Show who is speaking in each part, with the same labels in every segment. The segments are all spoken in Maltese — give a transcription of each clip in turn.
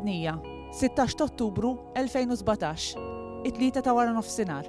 Speaker 1: fil-Bidnija, 16 ta' Ottubru 2017, it-3 ta' wara nofsinhar.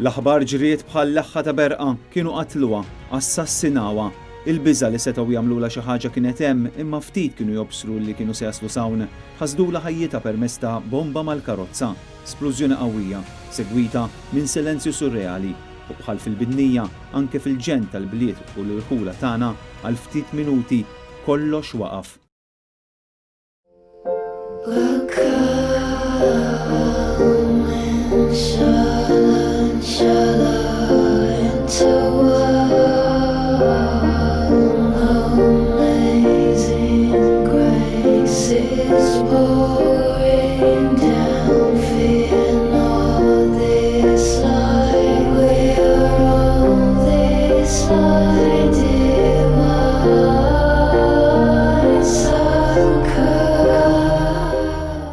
Speaker 2: L-aħbar ġriet bħal leħħa ta' berqa kienu qatluha, assassinawha. Il-biża li setgħu jagħmluha xi ħaġa kienet hemm imma ftit kienu jobsru li kienu se jaslu sawn. Ħasdula ħajjita permezz ta' bomba mal-karozza, splużjoni qawwija, segwita minn silenzju surreali u bħal fil-Bidnija anke fil-ġen tal-bliet u l-irħula tagħna għal ftit minuti kollox waqaf.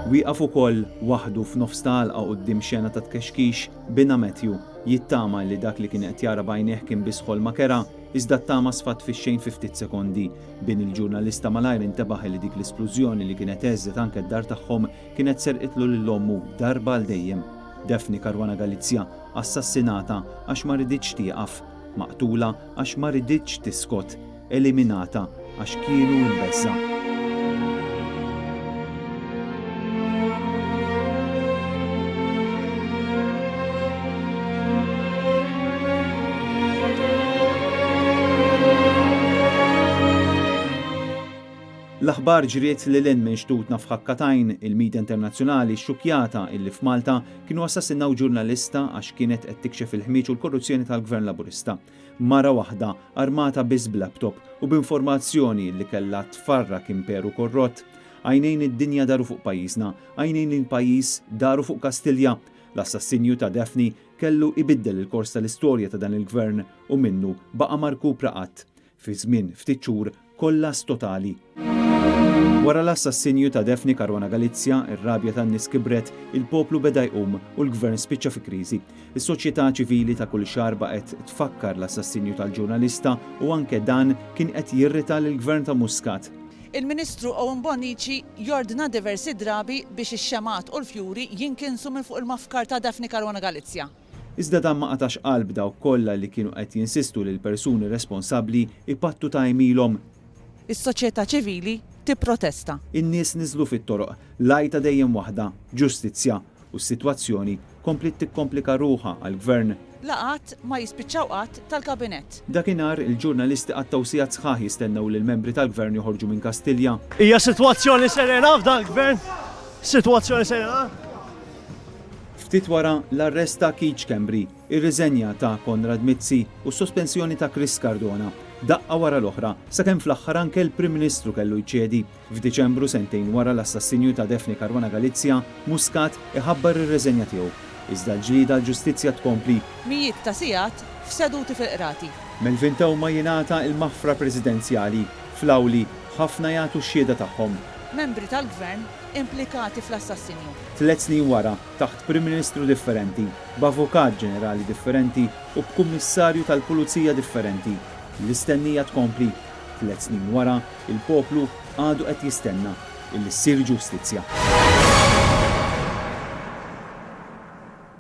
Speaker 2: Wieqaf ukoll waħdu f'nofs talqa quddiem xena ta' tkexkix bina Matthew jittama li dak li kien qed jara b'għajnejh kien biss ħolma kera iżda ttama sfat fix-xejn fi ftit sekondi. Bin il-ġurnalista malajr intabaħ li dik l-isplużjoni li kienet eżżet anke d-dar tagħhom kienet serqitlu lil ommu darba għal dejjem. Daphne Caruana Galizia assassinata għax ma riditx tieqaf, maqtula għax ma riditx tiskot, eliminata għax kienu imbeżza. L-aħbar ġriet li l-en minn xtutna f'Ħakkatajn, il-Midja Internazzjonali xukjata illi f'Malta kienu assassinnaw ġurnalista għax kienet qed tikxef il-ħmiġ u l-korruzzjoni tal-Gvern Laburista. Mara waħda armata biss b'laptop u b'informazzjoni li kellha tfarrak imperu korrott. Għajnejn id-dinja daru fuq pajjiżna, għajnejn il-pajjiż daru fuq Kastilja. L-assassinju ta' Daphne kellu ibiddel il-kors tal-istorja ta' dan il-gvern u minnu baqa' markupra qatt. Fi żmien ftit xhur kollas totali. Wara l-assassinju ta' Daphne Caruana Galizia, ir-rabja tan-nies kibret, il-poplu beda jqum u l-gvern spiċċa fi kriżi. Is-soċjetà ċivili ta' kull xahar baqgħet tfakkar l-assassinju tal-ġurnalista u anke dan kien qed jirrita lill-gvern ta' Muscat.
Speaker 1: Il-Ministru Owen Bonnici jordna diversi drabi biex ix-xemat u l-fjuri jinkinsu minn fuq il-mafkar ta' Daphne Caruana Galizia.
Speaker 2: Iżda dan ma qatax qalb dawk kollha li kienu qed jinsistu lil persuni responsabbli ipattu ta' jmilhom.
Speaker 1: Is-soċjetà ċivili tipprotesta.
Speaker 2: In-nies niżlu fit-toroq, lajta dejjem waħda, ġustizzja u s-sitwazzjoni komplit tikkomplika ruħha għall-gvern.
Speaker 1: Laqat ma jispiċċaw qatt tal-kabinett.
Speaker 2: Dakinhar il-ġurnalisti qattaw sigħat sħaħ jistennew li l-membri tal-gvern joħorġu minn Kastilja.
Speaker 3: Hija sitwazzjoni serena f'dan il-gvern? Sitwazzjoni serena?
Speaker 2: Ftit wara l-arrest ta' Keith Schembri, ir-riżenja ta' Konrad Mizzi u s-sospensjoni ta' Chris Cardona. Daqqa wara l-oħra, sakemm fl-aħħar anke l-Prim Ministru kellu jċedi. F'Diċembru sentejn wara l-assassinju ta' Daphne Caruana Galizia, Muscat iħabbar ir-reżenja tiegħu. Iżda l-ġlieda l-ġustizzja tkompli.
Speaker 1: Mijiet ta' sigħat f'seduti fil-qrati.
Speaker 2: Melvintew ma jingħata il-mafra presidenzjali, fl-awli ħafna jagħtu x-xhieda tagħhom.
Speaker 1: Membri tal-gvern implikati fl-assassinju.
Speaker 2: 3 snin wara, taħt Prim Ministru differenti, b'avukat ġenerali differenti u b'kummissarju tal-pulizija differenti. L-istennija tkompli. 3 snin wara, il-poplu għadu qed jistenna illi ssir ġustizzja.